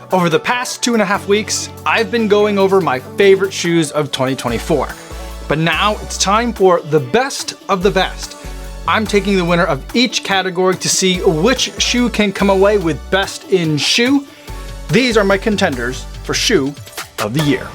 Over the past 2.5 weeks, I've been going over my favorite shoes of 2024. But now it's time for the best of the best. I'm taking the winner of each category to see which shoe can come away with best in shoe. These are my contenders for shoe of the year.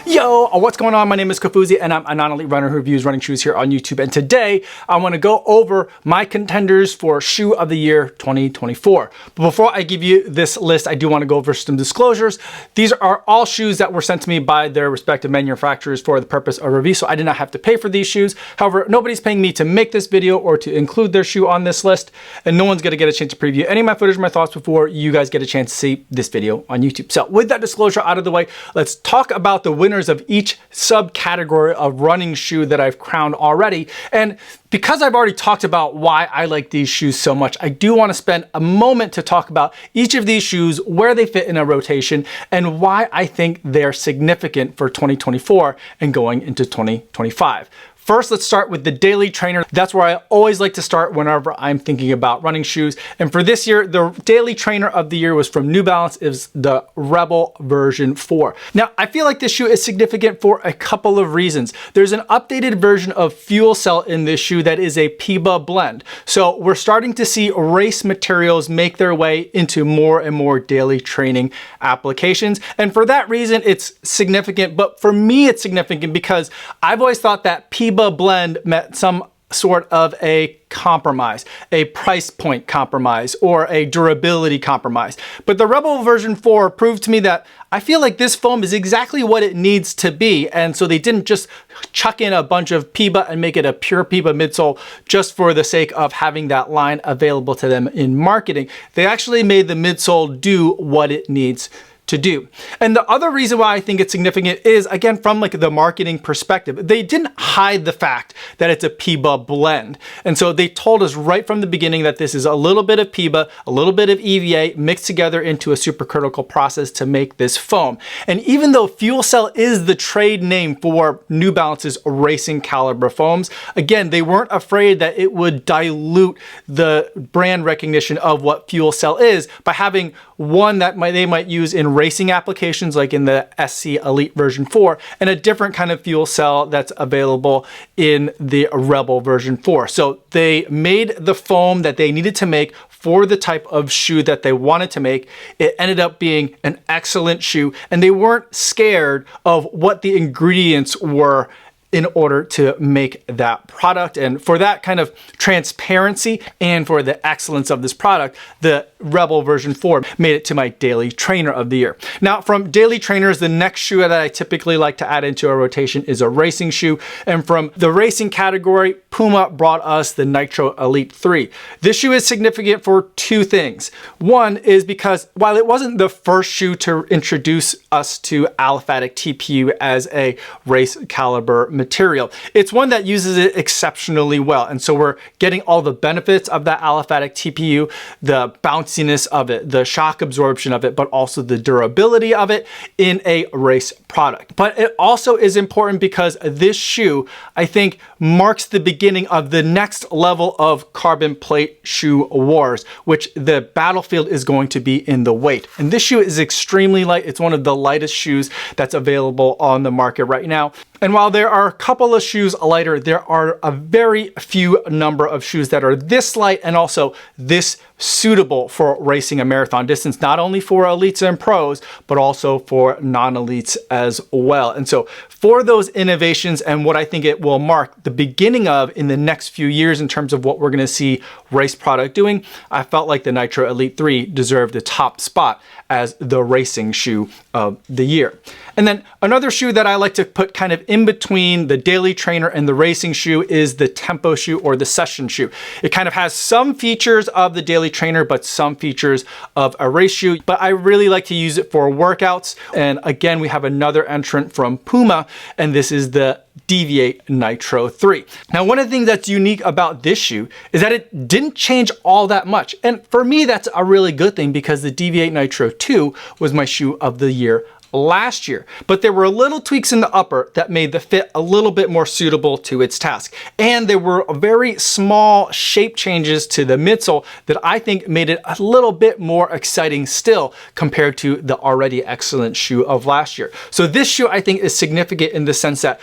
Yo, what's going on? My name is Kofuzi and I'm a non-elite runner who reviews running shoes here on YouTube. And today I want to go over my contenders for shoe of the year 2024. But before I give you this list, I do want to go over some disclosures. These are all shoes that were sent to me by their respective manufacturers for the purpose of review, so I did not have to pay for these shoes. However, nobody's paying me to make this video or to include their shoe on this list, and no one's going to get a chance to preview any of my footage or my thoughts before you guys get a chance to see this video on YouTube. So with that disclosure out of the way, let's talk about the winners of each subcategory of running shoe that I've crowned already. And because I've already talked about why I like these shoes so much, I do want to spend a moment to talk about each of these shoes, where they fit in a rotation, and why I think they're significant for 2024 and going into 2025. First, let's start with the Daily Trainer. That's where I always like to start whenever I'm thinking about running shoes. And for this year, the Daily Trainer of the year was from New Balance. It was the Rebel version 4. Now, I feel like this shoe is significant for a couple of reasons. There's an updated version of Fuel Cell in this shoe that is a PIBA blend. So we're starting to see race materials make their way into more and more daily training applications. And for that reason, it's significant. But for me, it's significant because I've always thought that PIBA blend meant some sort of a compromise, a price point compromise, or a durability compromise. But the Rebel version 4 proved to me that I feel like this foam is exactly what it needs to be. And so they didn't just chuck in a bunch of PIBA and make it a pure PIBA midsole just for the sake of having that line available to them in marketing. They actually made the midsole do what it needs to do. And the other reason why I think it's significant is, again, from like the marketing perspective. They didn't hide the fact that it's a PIBA blend. And so they told us right from the beginning that this is a little bit of PIBA, a little bit of EVA mixed together into a supercritical process to make this foam. And even though Fuel Cell is the trade name for New Balance's racing caliber foams, again, they weren't afraid that it would dilute the brand recognition of what Fuel Cell is by having one that they might use in racing applications like in the SC Elite version 4, and a different kind of fuel cell that's available in the Rebel version 4. So they made the foam that they needed to make for the type of shoe that they wanted to make. It ended up being an excellent shoe, and they weren't scared of what the ingredients were in order to make that product. And for that kind of transparency and for the excellence of this product, the Rebel version 4 made it to my Daily Trainer of the year. Now, from Daily Trainers, the next shoe that I typically like to add into a rotation is a racing shoe. And from the racing category, Puma brought us the Nitro Elite 3. This shoe is significant for two things. One is because while it wasn't the first shoe to introduce us to aliphatic TPU as a race caliber material, it's one that uses it exceptionally well. And so we're getting all the benefits of that aliphatic TPU, the bounciness of it, the shock absorption of it, but also the durability of it in a race product. But it also is important because this shoe, I think, marks the beginning of the next level of carbon plate shoe wars, which the battlefield is going to be in the weight. And this shoe is extremely light. It's one of the lightest shoes that's available on the market right now. And while there are a couple of shoes lighter, there are a very few number of shoes that are this light and also this suitable for racing a marathon distance, not only for elites and pros, but also for non-elites as well. And so for those innovations and what I think it will mark the beginning of in the next few years in terms of what we're going to see race product doing, I felt like the Nitro Elite 3 deserved the top spot as the racing shoe of the year. And then another shoe that I like to put kind of in between the daily trainer and the racing shoe is the tempo shoe or the session shoe. It kind of has some features of the daily trainer, but some features of a race shoe. But I really like to use it for workouts. And again, we have another entrant from Puma, and this is the Deviate Nitro 3. Now, one of the things that's unique about this shoe is that it didn't change all that much. And for me, that's a really good thing because the Deviate Nitro 2 was my shoe of the year last year. But there were little tweaks in the upper that made the fit a little bit more suitable to its task. And there were very small shape changes to the midsole that I think made it a little bit more exciting still compared to the already excellent shoe of last year. So this shoe I think is significant in the sense that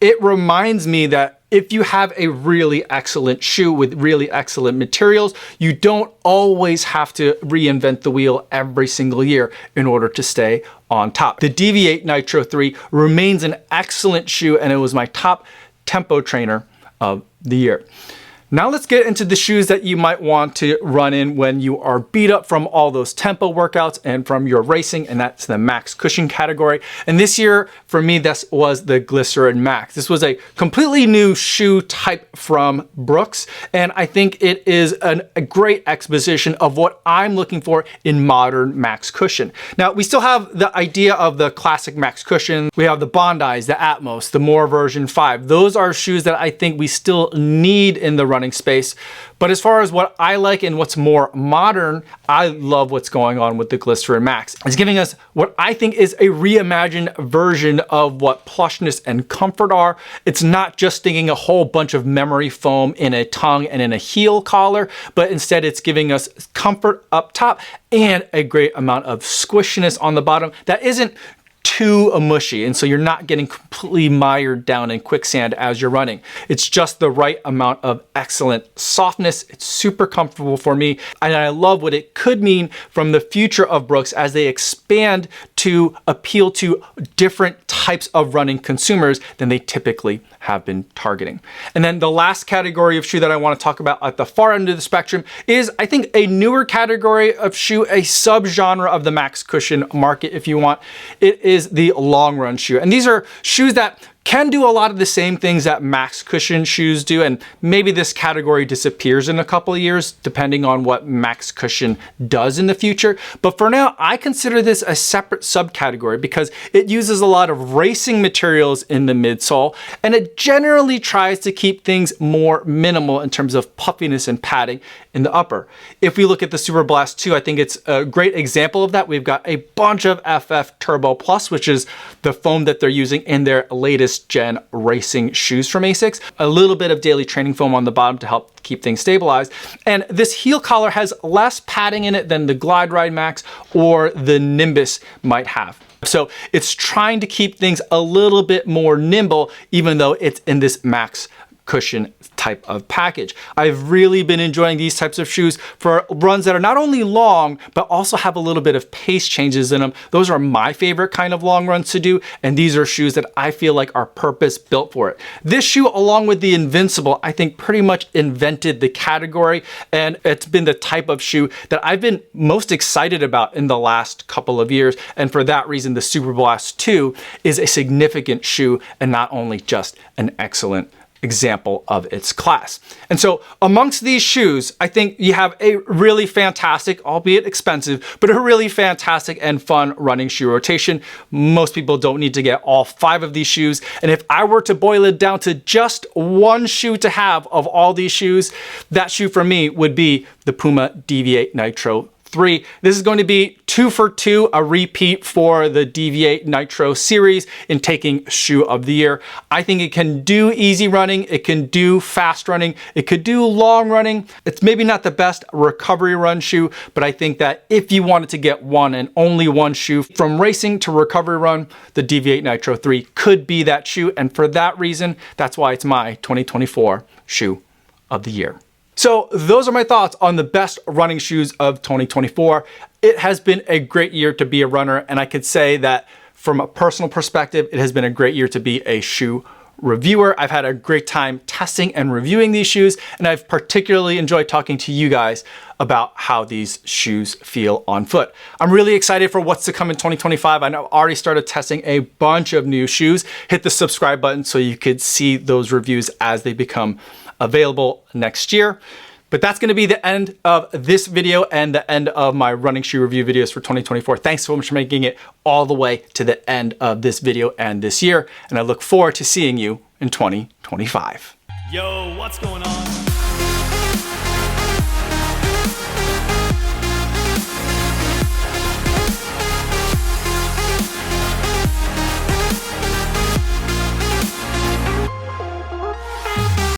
it reminds me that if you have a really excellent shoe with really excellent materials, you don't always have to reinvent the wheel every single year in order to stay on top. The Deviate Nitro 3 remains an excellent shoe, and it was my top tempo trainer of the year. Now let's get into the shoes that you might want to run in when you are beat up from all those tempo workouts and from your racing, and that's the Max Cushion category. And this year, for me, this was the Glycerin Max. This was a completely new shoe type from Brooks, and I think it is a great exposition of what I'm looking for in modern Max Cushion. Now, we still have the idea of the classic Max Cushion. We have the Bondis, the Atmos, the More version 5. Those are shoes that I think we still need in the running space. But as far as what I like and what's more modern, I love what's going on with the Glycerin Max. It's giving us what I think is a reimagined version of what plushness and comfort are. It's not just sticking a whole bunch of memory foam in a tongue and in a heel collar, but instead it's giving us comfort up top and a great amount of squishiness on the bottom that isn't too mushy, and so you're not getting completely mired down in quicksand as you're running. It's just the right amount of excellent softness. It's super comfortable for me, and I love what it could mean from the future of Brooks as they expand to appeal to different types of running consumers than they typically have been targeting. And then the last category of shoe that I want to talk about at the far end of the spectrum is, I think, a newer category of shoe, a subgenre of the Max Cushion market, if you want. It is the long run shoe. And these are shoes that can do a lot of the same things that Max Cushion shoes do, and maybe this category disappears in a couple of years depending on what Max Cushion does in the future. But for now, I consider this a separate subcategory because it uses a lot of racing materials in the midsole, and it generally tries to keep things more minimal in terms of puffiness and padding in the upper. If we look at the Super Blast 2, I think it's a great example of that. We've got a bunch of FF Turbo Plus, which is the foam that they're using in their latest gen racing shoes from ASICS. A little bit of daily training foam on the bottom to help keep things stabilized. And this heel collar has less padding in it than the Glide Ride Max or the Nimbus might have. So it's trying to keep things a little bit more nimble, even though it's in this Max Cushion type of package. I've really been enjoying these types of shoes for runs that are not only long, but also have a little bit of pace changes in them. Those are my favorite kind of long runs to do, and these are shoes that I feel like are purpose built for it. This shoe, along with the Invincible, I think pretty much invented the category, and it's been the type of shoe that I've been most excited about in the last couple of years, and for that reason, the Super Blast 2 is a significant shoe and not only just an excellent example of its class. And so amongst these shoes, I think you have a really fantastic, albeit expensive, but a really fantastic and fun running shoe rotation. Most people don't need to get all 5 of these shoes. And if I were to boil it down to just one shoe to have of all these shoes, that shoe for me would be the Puma Deviate Nitro 3. This is going to be 2 for 2, a repeat for the Deviate Nitro series in taking shoe of the year. I think it can do easy running, it can do fast running, it could do long running. It's maybe not the best recovery run shoe, but I think that if you wanted to get one and only one shoe from racing to recovery run, the Deviate Nitro 3 could be that shoe. And for that reason, that's why it's my 2024 shoe of the year. So those are my thoughts on the best running shoes of 2024. It has been a great year to be a runner, and I could say that from a personal perspective, it has been a great year to be a shoe reviewer. I've had a great time testing and reviewing these shoes, and I've particularly enjoyed talking to you guys about how these shoes feel on foot. I'm really excited for what's to come in 2025. I know I've already started testing a bunch of new shoes. Hit the subscribe button so you could see those reviews as they become available next year. But that's going to be the end of this video and the end of my running shoe review videos for 2024. Thanks so much for making it all the way to the end of this video and this year. And I look forward to seeing you in 2025. Yo, what's going on?